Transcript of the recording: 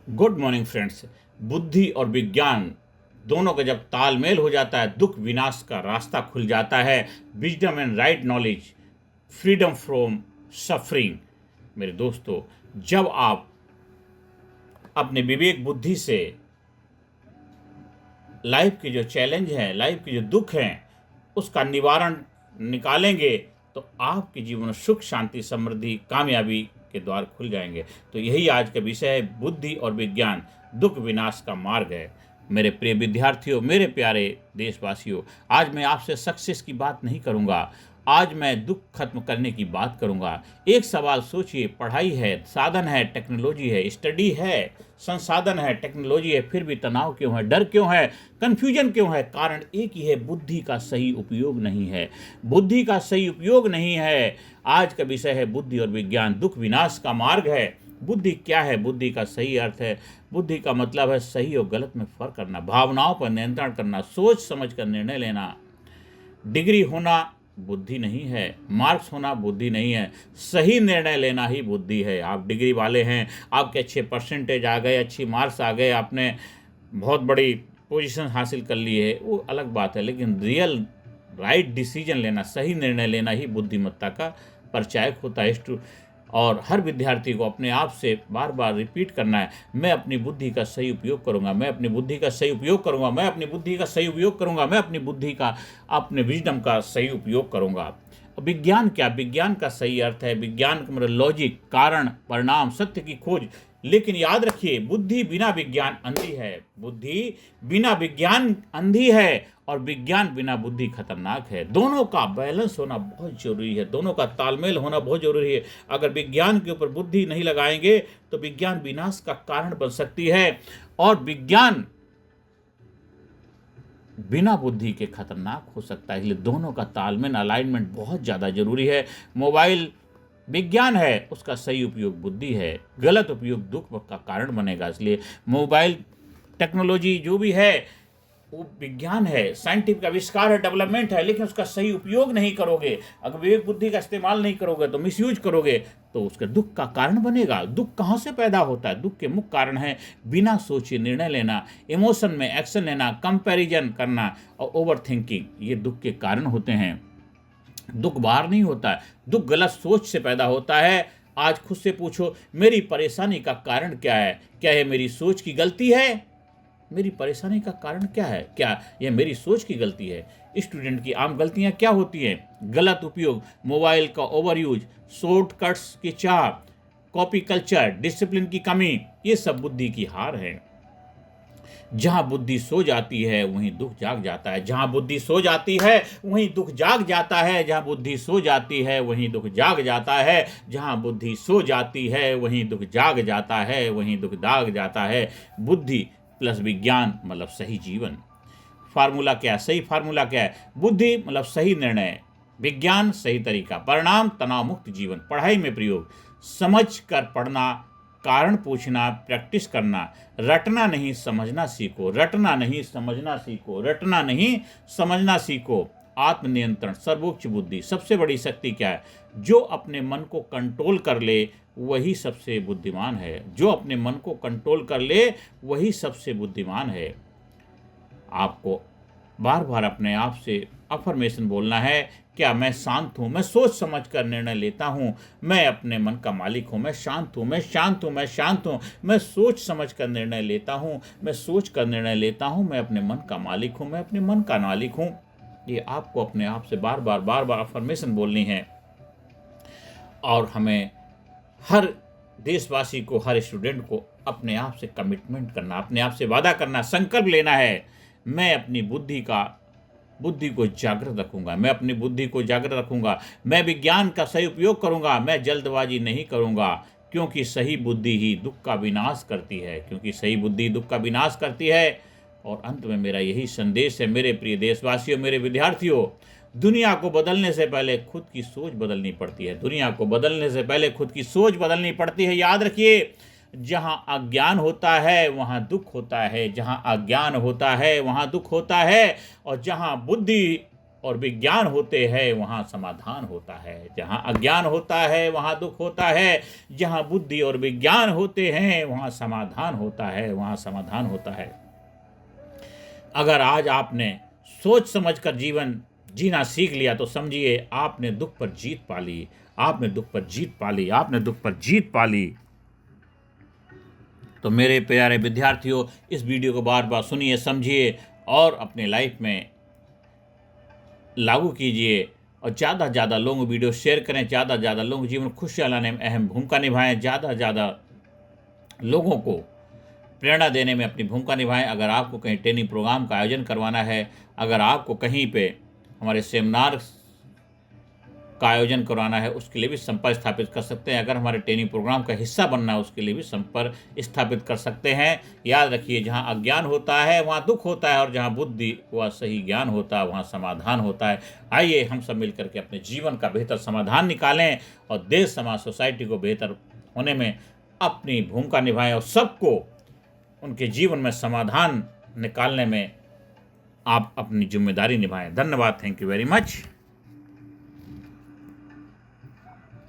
Good morning friends. बुद्धि और विज्ञान दोनों का जब तालमेल हो जाता है, दुख विनाश का रास्ता खुल जाता है। Wisdom and right knowledge, freedom from suffering. मेरे दोस्तों, जब आप अपने विवेक बुद्धि से लाइफ के जो चैलेंज हैं, लाइफ के जो दुख हैं, उसका निवारण निकालेंगे तो आपके जीवन में सुख, शांति, समृद्धि, कामयाबी के द्वार खुल जाएंगे। तो यही आज का विषय है, बुद्धि और विज्ञान, दुख विनाश का मार्ग है। मेरे प्रिय विद्यार्थियों, मेरे प्यारे देशवासियों, आज मैं आपसे सक्सेस की बात नहीं करूंगा। आज मैं दुख खत्म करने की बात करूंगा। एक सवाल सोचिए, पढ़ाई है, साधन है, टेक्नोलॉजी है, स्टडी है, संसाधन है, टेक्नोलॉजी है, फिर भी तनाव क्यों है, डर क्यों है, कन्फ्यूजन क्यों है? कारण एक ही है, बुद्धि का सही उपयोग नहीं है। बुद्धि का सही उपयोग नहीं है। आज का विषय है बुद्धि और विज्ञान, दुख विनाश का मार्ग है। बुद्धि क्या है? बुद्धि का सही अर्थ है, बुद्धि का मतलब है सही और गलत में फर्क करना, भावनाओं पर नियंत्रण करना, सोच समझ कर निर्णय लेना। डिग्री होना बुद्धि नहीं है, मार्क्स होना बुद्धि नहीं है, सही निर्णय लेना ही बुद्धि है। आप डिग्री वाले हैं, आपके अच्छे परसेंटेज आ गए, अच्छी मार्क्स आ गए, आपने बहुत बड़ी पोजीशन हासिल कर ली है, वो अलग बात है, लेकिन रियल राइट डिसीजन लेना, सही निर्णय लेना ही बुद्धिमत्ता का परिचायक होता है। और हर विद्यार्थी को अपने आप से बार बार रिपीट करना है, मैं अपनी बुद्धि का सही उपयोग करूंगा, मैं अपनी बुद्धि का सही उपयोग करूंगा, मैं अपनी बुद्धि का सही उपयोग करूंगा, मैं अपनी बुद्धि का, अपने विजडम का सही उपयोग करूंगा। विज्ञान क्या? विज्ञान का सही अर्थ है, विज्ञान का मतलब लॉजिक, कारण, परिणाम, सत्य की खोज। लेकिन याद रखिए, बुद्धि बिना विज्ञान अंधी है। बुद्धि बिना विज्ञान अंधी है और विज्ञान बिना बुद्धि खतरनाक है। दोनों का बैलेंस होना बहुत जरूरी है, दोनों का तालमेल होना बहुत जरूरी है। अगर विज्ञान के ऊपर बुद्धि नहीं लगाएंगे तो विज्ञान विनाश का कारण बन सकती है, और विज्ञान बिना बुद्धि के खतरनाक हो सकता है। इसलिए दोनों का तालमेल, अलाइनमेंट बहुत ज़्यादा जरूरी है। मोबाइल विज्ञान है, उसका सही उपयोग बुद्धि है, गलत उपयोग दुख का कारण बनेगा। इसलिए मोबाइल टेक्नोलॉजी जो भी है वो विज्ञान है, साइंटिफिक आविष्कार है, डेवलपमेंट है, लेकिन उसका सही उपयोग नहीं करोगे, अगर विवेक बुद्धि का इस्तेमाल नहीं करोगे, तो मिसयूज करोगे, तो उसके दुख का कारण बनेगा। दुख कहाँ से पैदा होता है? दुख के मुख्य कारण है बिना सोचे निर्णय लेना, इमोशन में एक्शन लेना, कंपैरिजन करना और ओवर थिंकिंग। ये दुख के कारण होते हैं। दुख बाहर नहीं होता है, दुख गलत सोच से पैदा होता है। आज खुद से पूछो, मेरी परेशानी का कारण क्या है? क्या यह मेरी सोच की गलती है? मेरी परेशानी का कारण क्या है? क्या यह मेरी सोच की गलती है? स्टूडेंट की आम गलतियां क्या होती हैं? गलत उपयोग, मोबाइल का ओवर यूज, शॉर्टकट्स की चाह, कॉपी कल्चर, डिसिप्लिन की कमी, ये सब बुद्धि की हार है। जहां बुद्धि सो जाती है वहीं दुख जाग जाता है, जहां बुद्धि सो जाती है वहीं दुख जाग जाता है, जहां बुद्धि सो जाती है वहीं दुख जाग जाता है, जहां बुद्धि सो जाती है वहीं दुख जाग जाता है, वहीं दुख जाग जाता है। बुद्धि प्लस विज्ञान मतलब सही जीवन। फार्मूला क्या है? सही फार्मूला क्या है? बुद्धि मतलब सही निर्णय, विज्ञान सही तरीका, परिणाम तनाव मुक्त जीवन। पढ़ाई में प्रयोग, समझ कर पढ़ना, कारण पूछना, प्रैक्टिस करना, रटना नहीं समझना सीखो, रटना नहीं समझना सीखो, रटना नहीं समझना सीखो। आत्मनियंत्रण, सर्वोच्च बुद्धि। सबसे बड़ी शक्ति क्या है? जो अपने मन को कंट्रोल कर ले वही सबसे बुद्धिमान है, जो अपने मन को कंट्रोल कर ले वही सबसे बुद्धिमान है। आपको बार बार अपने आप से अफर्मेशन बोलना है, क्या मैं शांत हूँ, मैं सोच समझ कर निर्णय लेता हूँ, मैं अपने मन का मालिक हूँ, मैं शांत हूँ, मैं शांत हूँ, मैं शांत हूँ, मैं सोच समझ कर निर्णय लेता हूँ, मैं सोच कर निर्णय लेता हूँ, मैं अपने मन का मालिक हूँ, मैं अपने मन का मालिक हूँ। ये आपको अपने आप से बार बार अफर्मेशन बोलनी है। और हमें हर देशवासी को, हर स्टूडेंट को अपने आप से कमिटमेंट करना, अपने आप से वादा करना, संकल्प लेना है, मैं अपनी बुद्धि को जागृत रखूंगा, मैं अपनी बुद्धि को जागृत रखूंगा, मैं विज्ञान का सही उपयोग करूंगा, मैं जल्दबाजी नहीं करूंगा, क्योंकि सही बुद्धि ही दुख का विनाश करती है, क्योंकि सही बुद्धि दुख का विनाश करती है। और अंत में मेरा यही संदेश है, मेरे प्रिय देशवासियों, मेरे विद्यार्थियों, दुनिया को बदलने से पहले खुद की सोच बदलनी पड़ती है, दुनिया को बदलने से पहले खुद की सोच बदलनी पड़ती है। याद रखिए, जहां अज्ञान होता है वहां दुख होता है, जहां अज्ञान होता है वहां दुख होता है, और जहां बुद्धि और विज्ञान होते हैं वहाँ समाधान होता है। जहाँ अज्ञान होता है वहाँ दुख होता है। जहाँ बुद्धि और विज्ञान होते हैं वहाँ समाधान होता है, वहाँ समाधान होता है। अगर आज आपने सोच समझकर जीवन जीना सीख लिया तो समझिए आपने दुख पर जीत पा ली, आपने दुख पर जीत पा ली, आपने दुख पर जीत पा ली। तो मेरे प्यारे विद्यार्थियों, इस वीडियो को बार बार सुनिए, समझिए और अपने लाइफ में लागू कीजिए और ज़्यादा से ज़्यादा लोगों को वीडियो शेयर करें, ज़्यादा से ज़्यादा लोगों के जीवन में खुशियाँ लाने में अहम भूमिका निभाएं, ज़्यादा से ज़्यादा लोगों को प्रेरणा देने में अपनी भूमिका निभाएं। अगर आपको कहीं ट्रेनिंग प्रोग्राम का आयोजन करवाना है, अगर आपको कहीं पे हमारे सेमिनार का आयोजन करवाना है, उसके लिए भी संपर्क स्थापित कर सकते हैं। अगर हमारे ट्रेनिंग प्रोग्राम का हिस्सा बनना है, उसके लिए भी संपर्क स्थापित कर सकते हैं। याद रखिए, जहाँ अज्ञान होता है वहाँ दुख होता है, और जहाँ बुद्धि व सही ज्ञान होता है वहाँ समाधान होता है। आइए हम सब मिलकर के अपने जीवन का बेहतर समाधान निकालें और देश, समाज, सोसाइटी को बेहतर होने में अपनी भूमिका निभाएं और सबको उनके जीवन में समाधान निकालने में आप अपनी जिम्मेदारी निभाएं। धन्यवाद। Thank you very much.